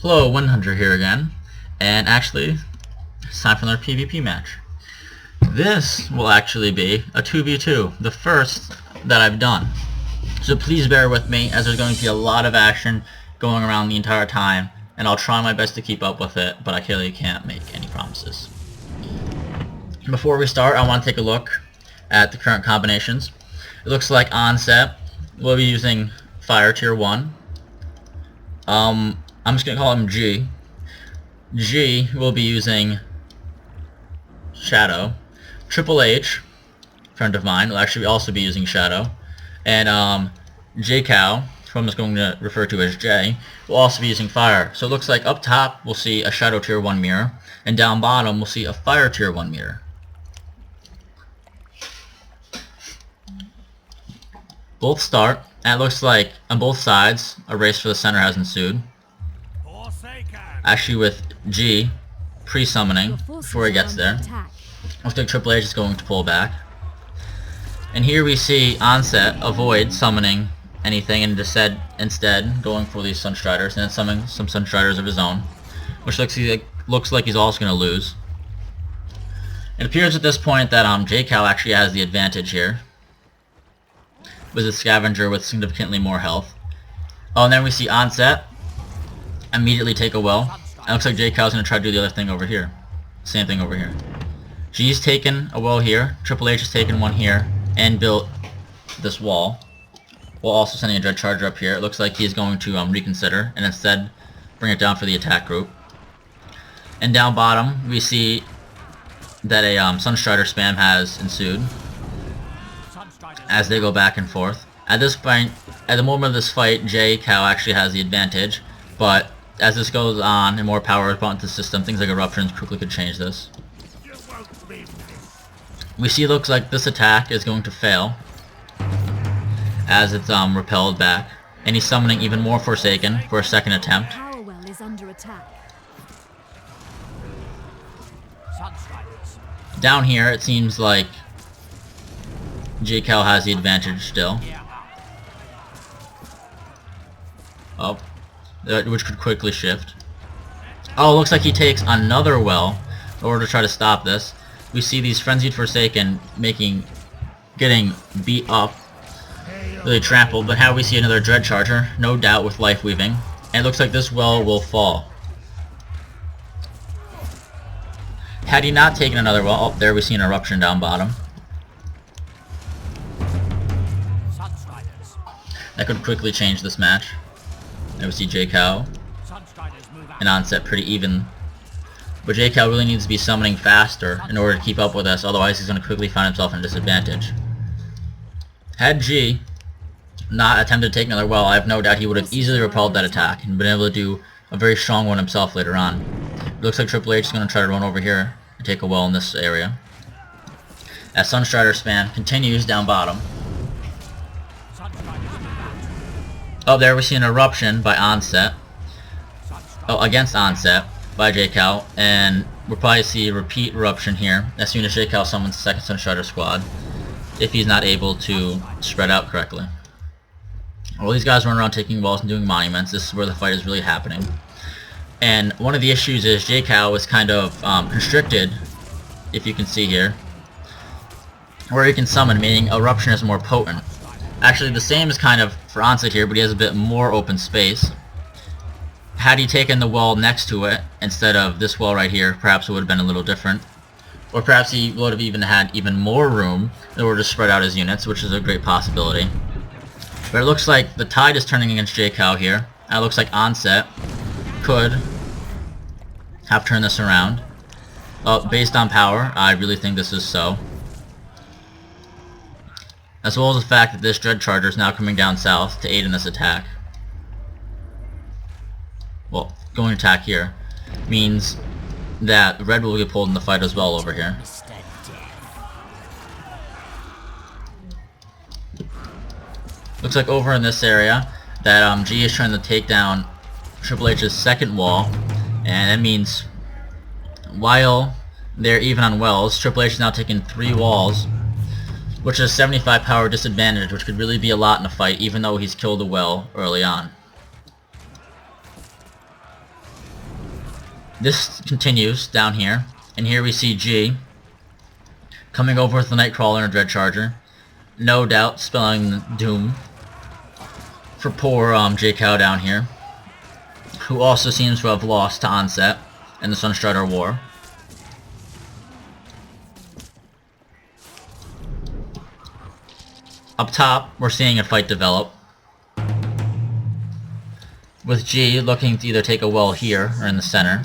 Hello, WindHunter here again, and actually, it's time for another PvP match. This will actually be a 2v2, the first that I've done. So please bear with me, as there's going to be a lot of action going around the entire time, and I'll try my best to keep up with it, but I clearly can't make any promises. Before we start, I want to take a look at the current combinations. It looks like Onset will be using Fire Tier 1. I'm just going to call him G. G will be using Shadow. TrippelHHH, friend of mine, will actually also be using Shadow. And JayCrow, who I'm just going to refer to as Jay, will also be using Fire. So it looks like up top we'll see a Shadow Tier 1 mirror, and down bottom we'll see a Fire Tier 1 mirror. Both start, and it looks like on both sides a race for the center has ensued. Actually with G pre-summoning before he gets there. Looks like TrippelHHH is going to pull back. And here we see Onset avoid summoning anything and instead going for these Sunstriders and then summoning some Sunstriders of his own, which looks like he's also going to lose. It appears at this point that JayCrow actually has the advantage here, with a Scavenger with significantly more health. Oh, and then we see Onset immediately take a well. And it looks like JayCrow's going to try to do the other thing over here. Same thing over here. G's taken a well here. TrippelHHH has taken one here and built this wall, while also sending a Dread Charger up here. It looks like he's going to reconsider and instead bring it down for the attack group. And down bottom we see that a Sunstrider spam has ensued as they go back and forth. At this point, at the moment of this fight, JayCrow actually has the advantage, but as this goes on and more power is brought into the system, things like eruptions quickly could change this. We see it looks like this attack is going to fail as it's repelled back, and he's summoning even more Forsaken for a second attempt. Power well is under attack. Down here it seems like JayCrow has the advantage still. Oh, which could quickly shift. Oh, it looks like he takes another well in order to try to stop this. We see these Frenzied Forsaken getting beat up, really trampled, but how we see another Dread Charger, no doubt with Life Weaving, and it looks like this well will fall. Had he not taken another well, oh, there we see an eruption down bottom. That could quickly change this match. There we see JayCrow and Onset pretty even. But JayCrow really needs to be summoning faster in order to keep up with us, otherwise he's going to quickly find himself in a disadvantage. Had G not attempted to take another well, I have no doubt he would have easily repelled that attack and been able to do a very strong one himself later on. It looks like TrippelHHH is going to try to run over here and take a well in this area. As Sunstrider spam continues down bottom. Oh, there we see an eruption by Onset. Oh, against Onset by JayCrow, and we'll probably see a repeat eruption here as soon as JayCrow summons the second Sunstrider squad, if he's not able to spread out correctly. Well, these guys run around taking wells and doing monuments. This is where the fight is really happening. And one of the issues is JayCrow is kind of constricted, if you can see here, where he can summon, meaning eruption is more potent. Actually, the same is kind of for Onset here, but he has a bit more open space. Had he taken the well next to it, instead of this well right here, perhaps it would have been a little different. Or perhaps he would have even had even more room in order to spread out his units, which is a great possibility. But it looks like the tide is turning against JayCrow here. And it looks like Onset could have turned this around. Based on power, I really think this is so. As well as the fact that this Dread Charger is now coming down south to aid in this attack. Well, going to attack here means that red will get pulled in the fight as well over here. Looks like over in this area that G is trying to take down TrippelHH's second wall, and that means while they're even on wells, TrippelHHH is now taking 3 walls, which is a 75 power disadvantage, which could really be a lot in a fight, even though he's killed a well early on. This continues down here, and here we see G coming over with the Nightcrawler and a Dread Charger. No doubt spelling doom for poor JayCrow down here, who also seems to have lost to Onset in the Sunstrider War. Up top, we're seeing a fight develop, with G looking to either take a well here or in the center,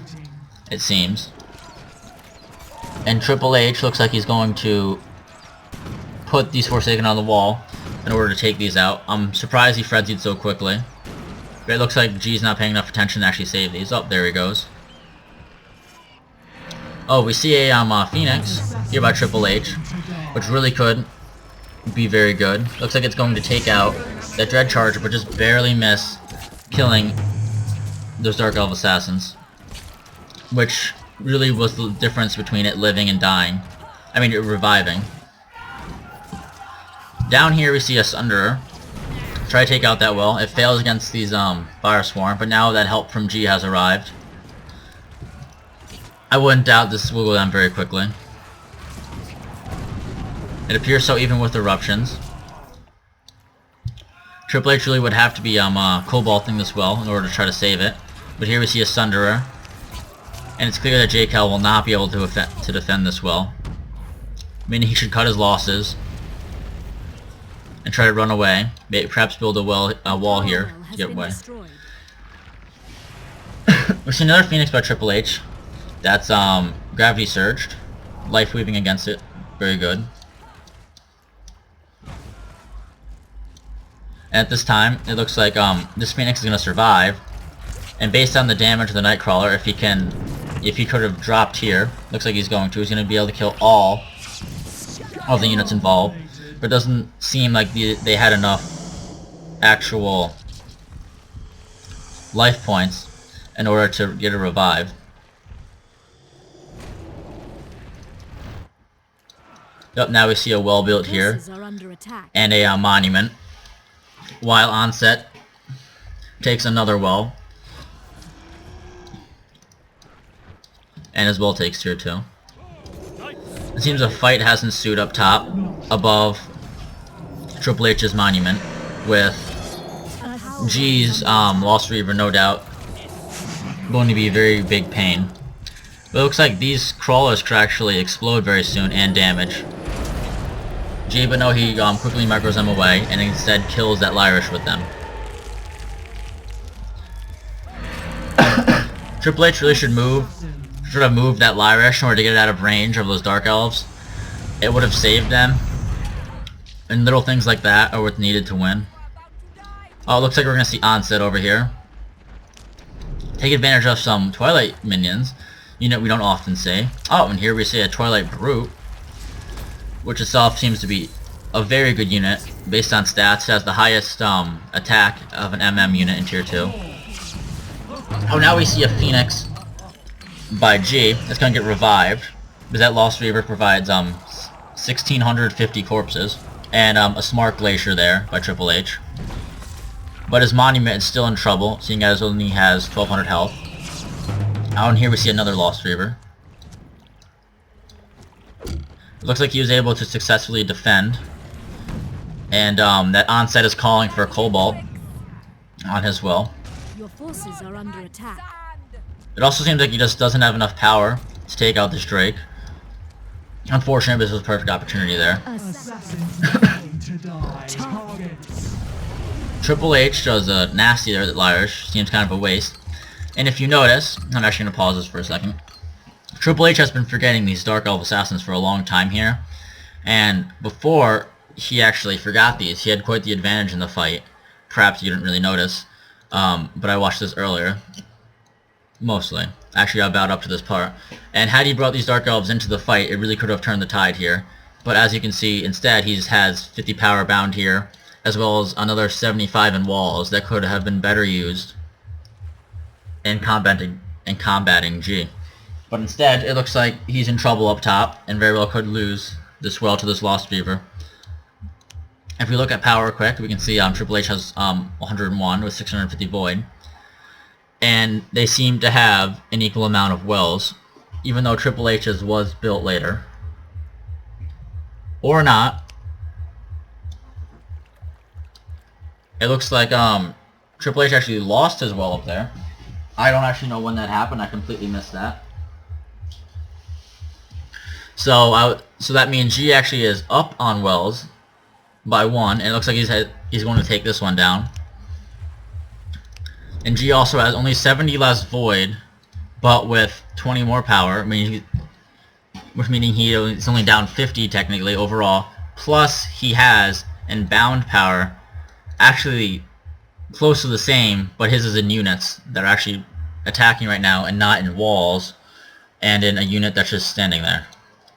it seems. And TrippelHHH looks like he's going to put these Forsaken on the wall in order to take these out. I'm surprised he frenzied so quickly. But it looks like G's not paying enough attention to actually save these. Oh, there he goes. Oh, we see a Phoenix here by TrippelHHH, which really could be very good. Looks like it's going to take out that Dread Charger, but just barely miss killing those Dark Elf Assassins, which really was the difference between it living and dying. I mean, reviving. Down here we see a Sunderer try to take out that well. It fails against these Fire Swarm, but now that help from G has arrived. I wouldn't doubt this will go down very quickly. It appears so even with eruptions. TrippelHHH really would have to be cobalting this well in order to try to save it. But here we see a Sunderer, and it's clear that JayCrow will not be able to defend this well, meaning he should cut his losses and try to run away. Perhaps build a wall here to get away. We see another Phoenix by TrippelHHH. That's Gravity Surged, Life Weaving against it. Very good. And at this time, it looks like this Phoenix is going to survive. And based on the damage of the Nightcrawler, if he could have dropped here, looks like he's going to be able to kill all of the units involved. But it doesn't seem like they had enough actual life points in order to get a revive. Yep, now we see a well built here and a monument, while Onset takes another well, and his well takes tier 2. It seems a fight has ensued up top, above TrippelHH's monument, with G's Lost Reaver no doubt going to be a very big pain. But it looks like these crawlers could actually explode very soon and damage. G, but no, he quickly micros them away and instead kills that Lyrish with them. TrippelHHH really should have moved that Lyrish in order to get it out of range of those Dark Elves. It would have saved them. And little things like that are what's needed to win. Oh, it looks like we're going to see Onset over here take advantage of some Twilight minions. Unit we don't often see. Oh, and here we see a Twilight Brute, which itself seems to be a very good unit based on stats. It has the highest attack of an MM unit in tier 2. Oh, now we see a Phoenix by G that's going to get revived, because that Lost Reaver provides 1,650 corpses, and a Smart Glacier there by TrippelHHH. But his monument is still in trouble, seeing as it only has 1,200 health. Out in here we see another Lost Reaver. It looks like he was able to successfully defend, and that Onset is calling for a Cobalt on his will. Your forces are under attack. It also seems like he just doesn't have enough power to take out this Drake. Unfortunately, this was a perfect opportunity there. TrippelHHH does a nasty there that Lyrish. Seems kind of a waste. And if you notice, I'm actually going to pause this for a second. TrippelHHH has been forgetting these Dark Elf Assassins for a long time here. And before he actually forgot these, he had quite the advantage in the fight. Perhaps you didn't really notice. But I watched this earlier. Mostly. Actually, I bowed up to this part. And had he brought these Dark Elves into the fight, it really could have turned the tide here. But as you can see, instead, he just has 50 power bound here, as well as another 75 in walls that could have been better used in combating G. But instead, it looks like he's in trouble up top, and very well could lose this well to this Lost Reaver. If we look at power quick, we can see TrippelHHH has 101 with 650 void. and they seem to have an equal amount of wells, even though TrippelHH's was built later. Or not. It looks like TrippelH actually lost his well up there. I don't actually know when that happened. I completely missed that. So that means G actually is up on wells by 1, and it looks like he's going to take this one down. And G also has only 70 less void, but with 20 more power, which meaning he's only down 50 technically overall. Plus he has in bound power actually close to the same, but his is in units that are actually attacking right now and not in walls and in a unit that's just standing there.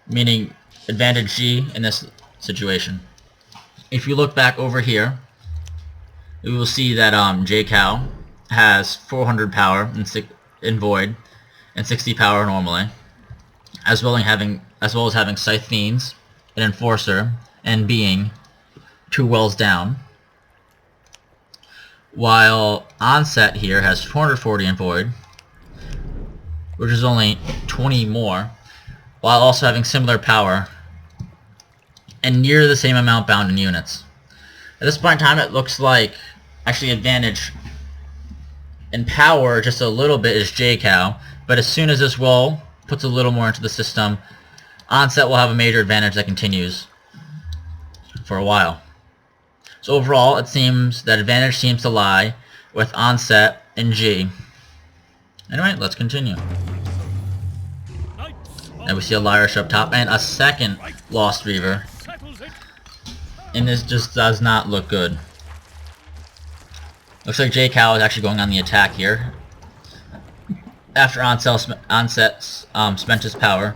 Meaning advantage G in this situation. If you look back over here, we will see that JayCrow has 400 power in void and 60 power normally, as well as having Scythe Fiends, an Enforcer, and being 2 wells down. While Onset here has 440 in void, which is only 20 more, while also having similar power and near the same amount bound in units. At this point in time, it looks like actually advantage in power just a little bit is JayCrow, but as soon as this well puts a little more into the system, Onset will have a major advantage that continues for a while. So overall, it seems that advantage seems to lie with Onset and G. Anyway, let's continue. And we see a Lyrish up top and a second Lost Reaver. And this just does not look good. Looks like JayCrow is actually going on the attack here. After Onset spent his power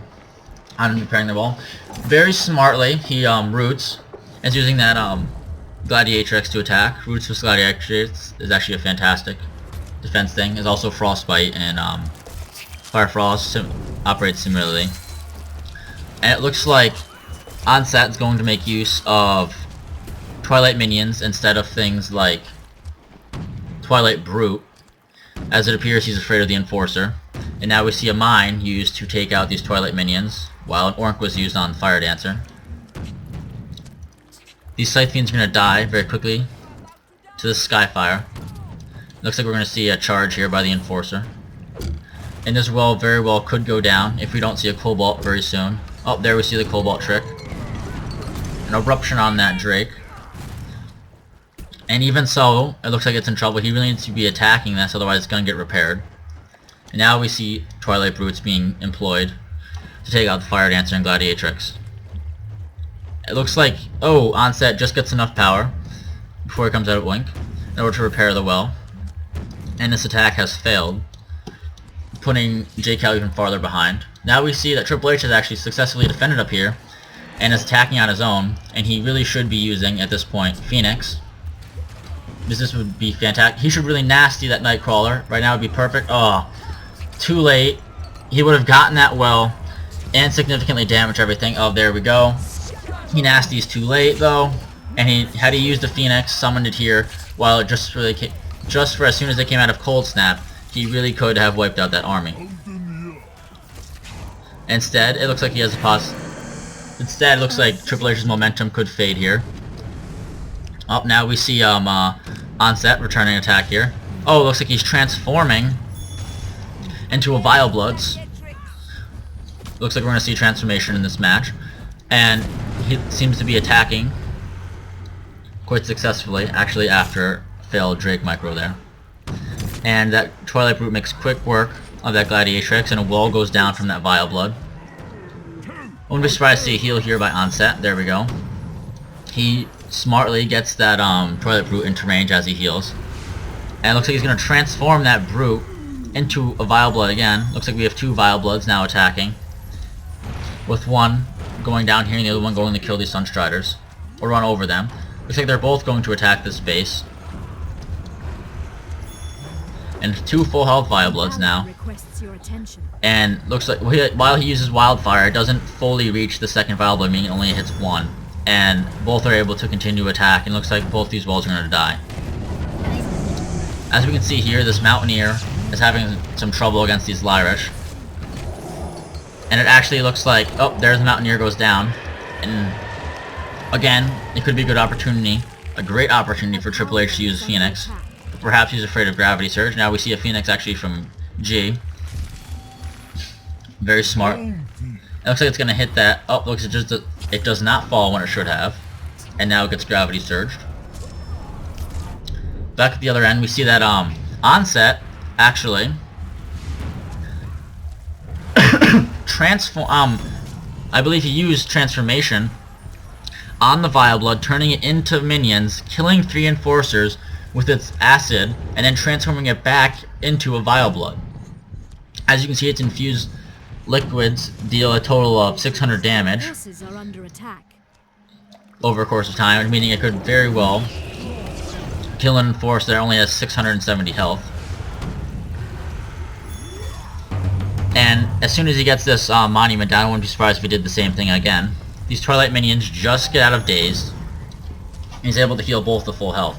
on repairing the wall. Very smartly, he roots and is using that Gladiatrix to attack. Roots with Gladiatrix is actually a fantastic defense thing. Is also Frostbite and Fire Frost operates similarly. And it looks like Onset is going to make use of Twilight minions instead of things like Twilight Brute, as it appears he's afraid of the Enforcer. And now we see a mine used to take out these Twilight minions, while an Orc was used on Fire Dancer. These Scythe Fiends are going to die very quickly to the Skyfire. Looks like we're going to see a charge here by the Enforcer. And this well very well could go down if we don't see a Cobalt very soon. Oh, there we see the Cobalt trick. An Eruption on that Drake. And even so, it looks like it's in trouble. He really needs to be attacking this, otherwise it's going to get repaired. And now we see Twilight Brutes being employed to take out the Fire Dancer and Gladiatrix. It looks like, oh, Onset just gets enough power before he comes out of Blink in order to repair the well. And this attack has failed, putting JayCrow even farther behind. Now we see that TrippelH has actually successfully defended up here and is attacking on his own, and he really should be using, at this point, Phoenix. This would be fantastic. He should really nasty that Nightcrawler. Right now would be perfect. Oh, too late. He would have gotten that well and significantly damaged everything. Oh, there we go. He nasties too late though, and had he used the Phoenix, summoned it here, while it just for as soon as they came out of Cold Snap, he really could have wiped out that army. Instead, it looks like he has a Instead, it looks like TrippelH's momentum could fade here. Up now we see Onset returning attack here. Oh, it looks like he's transforming into a Vile Bloods. Looks like we're going to see transformation in this match. And he seems to be attacking quite successfully, actually, after failed Drake micro there. And that Twilight Brute makes quick work of that Gladiatrix, and a wall goes down from that Vile Blood. I wouldn't be surprised to see a heal here by Onset. There we go. He smartly gets that Twilight Brute into range as he heals. And it looks like he's going to transform that Brute into a Vile Blood again. Looks like we have 2 Vile Bloods now attacking, with one going down here and the other one going to kill these Sunstriders, or run over them. Looks like they're both going to attack this base. And 2 full health Vile Bloods now. And looks like while he uses Wildfire, it doesn't fully reach the second Vile Blood, meaning it only hits 1. And both are able to continue attack, and looks like both these walls are going to die. As we can see here, this Mountaineer is having some trouble against these Lyrish. And it actually looks like, oh, there's the Mountaineer goes down. And again, it could be a good opportunity, a great opportunity for Triple H to use Phoenix. But perhaps he's afraid of Gravity Surge. Now we see a Phoenix actually from G. Very smart. It looks like it's going to hit that. Oh, looks like it does not fall when it should have. And now it gets Gravity Surged. Back at the other end, we see that Onset actually I believe he used Transformation on the Vile Blood, turning it into minions, killing 3 Enforcers with its acid, and then transforming it back into a Vile Blood. As you can see, its infused liquids deal a total of 600 damage Forces are under attack. over a course of time, meaning it could very well kill an Enforcer that only has 670 health. And as soon as he gets this monument down, I wouldn't be surprised if he did the same thing again. These Twilight minions just get out of daze. He's able to heal both to full health.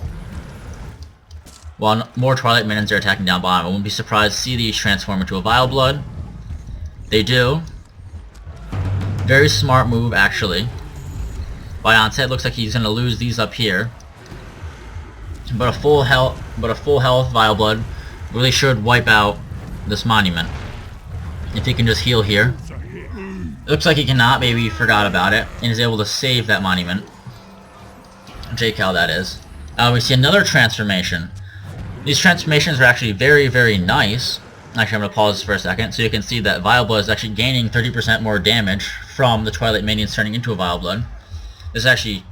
While more Twilight minions are attacking down bottom, I wouldn't be surprised to see these transform into a Vile Blood. They do. Very smart move, actually. By Onset, looks like he's going to lose these up here. But a full health Vile Blood really should wipe out this monument. If he can just heal here. It looks like he cannot, maybe he forgot about it, and is able to save that monument. JayCrow, that is. We see another transformation. These transformations are actually very, very nice. Actually, I'm going to pause this for a second, so you can see that Vile Blood is actually gaining 30% more damage from the Twilight minions turning into a Vile Blood. This is actually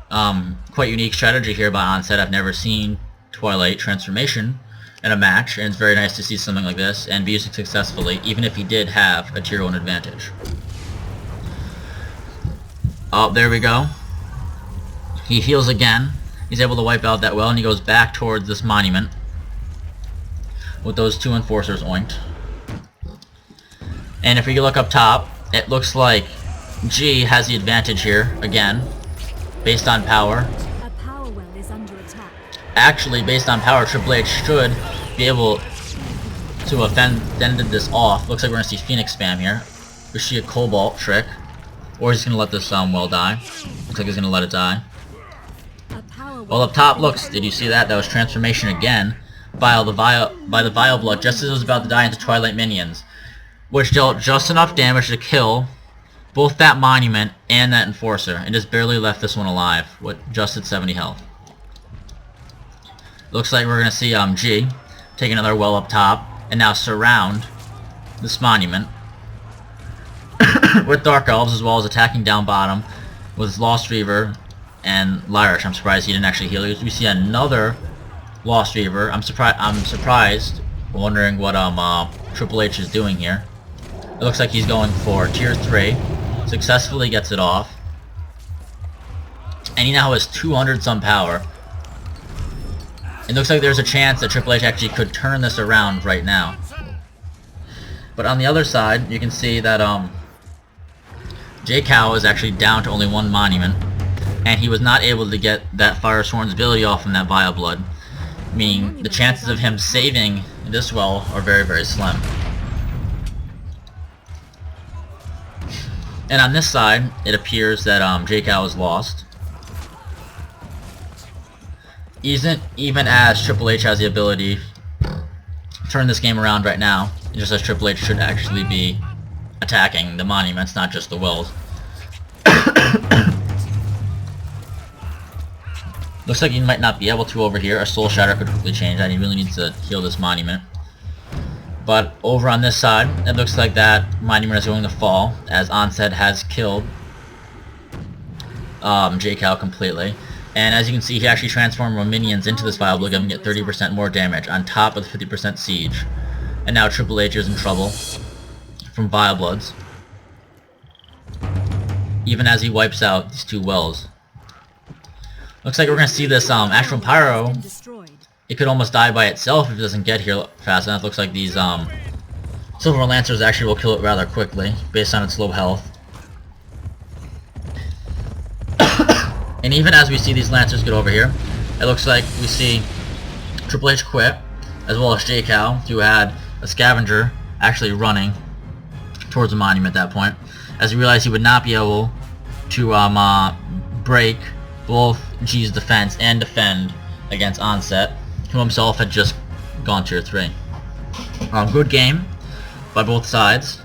quite unique strategy here by Onset. I've never seen Twilight transformation in a match, and it's very nice to see something like this and be used successfully, even if he did have a tier 1 advantage. Oh, there we go. He heals again. He's able to wipe out that well, and he goes back towards this monument with those 2 Enforcers oinked. And if we look up top, it looks like G has the advantage here, again, based on power. A power well is under attack. Actually, based on power, Triple H should be able to have fended this off. Looks like we're going to see Phoenix spam here. We see a Cobalt trick. Or he's going to let this well die. Looks like he's going to let it die. Well, up top, looks, did you see that? That was transformation again by the Vile Blood, just as it was about to die into Twilight minions, which dealt just enough damage to kill both that monument and that Enforcer, and just barely left this one alive with just at 70 health. Looks like we're going to see G take another well up top, and now surround this monument with Dark Elves, as well as attacking down bottom with Lost Reaver and Lyrish. I'm surprised he didn't actually heal. We see another Lost Reaver. I'm surprised, wondering what Triple H is doing here. It looks like he's going for tier 3. Successfully gets it off. And he now has 200 some power. It looks like there's a chance that Triple H actually could turn this around right now. But on the other side, you can see that JayCrow is actually down to only 1 monument, and he was not able to get that Firesworn's ability off from that Vile Blood, meaning the chances of him saving this well are very, very slim. And on this side, it appears that JayCrow is lost. Even as Triple H has the ability to turn this game around right now, just as Triple H should actually be attacking the monuments, not just the wells. Looks like he might not be able to over here. A Soul Shatter could quickly change that. He really needs to heal this monument. But over on this side, it looks like that monument is going to fall, as Onset has killed JayCrow completely. And as you can see, he actually transformed more minions into this Vile Blood, giving it 30% more damage on top of the 50% siege. And now Triple H is in trouble from Vile Bloods, even as he wipes out these 2 wells. Looks like we're going to see this Astral Pyro. It could almost die by itself if it doesn't get here fast enough. Looks like these Silver Lancers actually will kill it rather quickly, based on its low health. And even as we see these Lancers get over here, it looks like we see Triple H quit, as well as JayCrow, who had a scavenger actually running towards the monument at that point, as he realized he would not be able to break both G's defense and defend against Onset, who himself had just gone tier 3. Good game by both sides.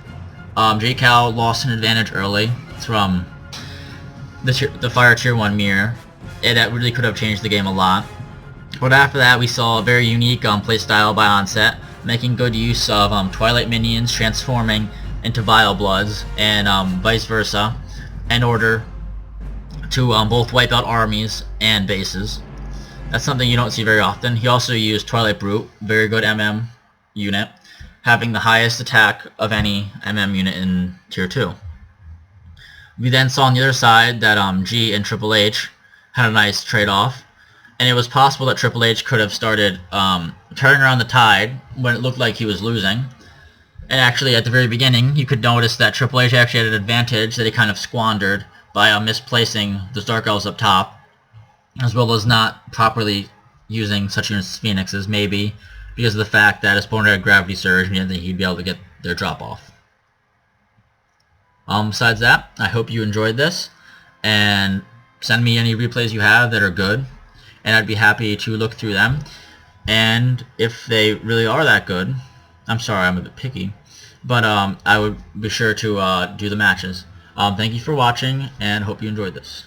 JayCrow lost an advantage early from the fire tier 1 mirror, and that really could have changed the game a lot. But after that, we saw a very unique playstyle by Onset, making good use of Twilight minions transforming into Vile Bloods, and vice versa, in order to both wipe out armies and bases. That's something you don't see very often. He also used Twilight Brute, very good MM unit, having the highest attack of any MM unit in tier 2. We then saw on the other side that G and TrippelHHH had a nice trade-off, and it was possible that TrippelHHH could have started turning around the tide when it looked like he was losing. And actually, at the very beginning, you could notice that TrippelHHH actually had an advantage that he kind of squandered by misplacing the Dark Elves up top, as well as not properly using such units as Phoenixes, maybe because of the fact that his opponent had Gravity Surge, meaning that he'd be able to get their drop-off. Besides that, I hope you enjoyed this, and send me any replays you have that are good, and I'd be happy to look through them. And if they really are that good, I'm sorry, I'm a bit picky, but I would be sure to do the matches. Thank you for watching, and hope you enjoyed this.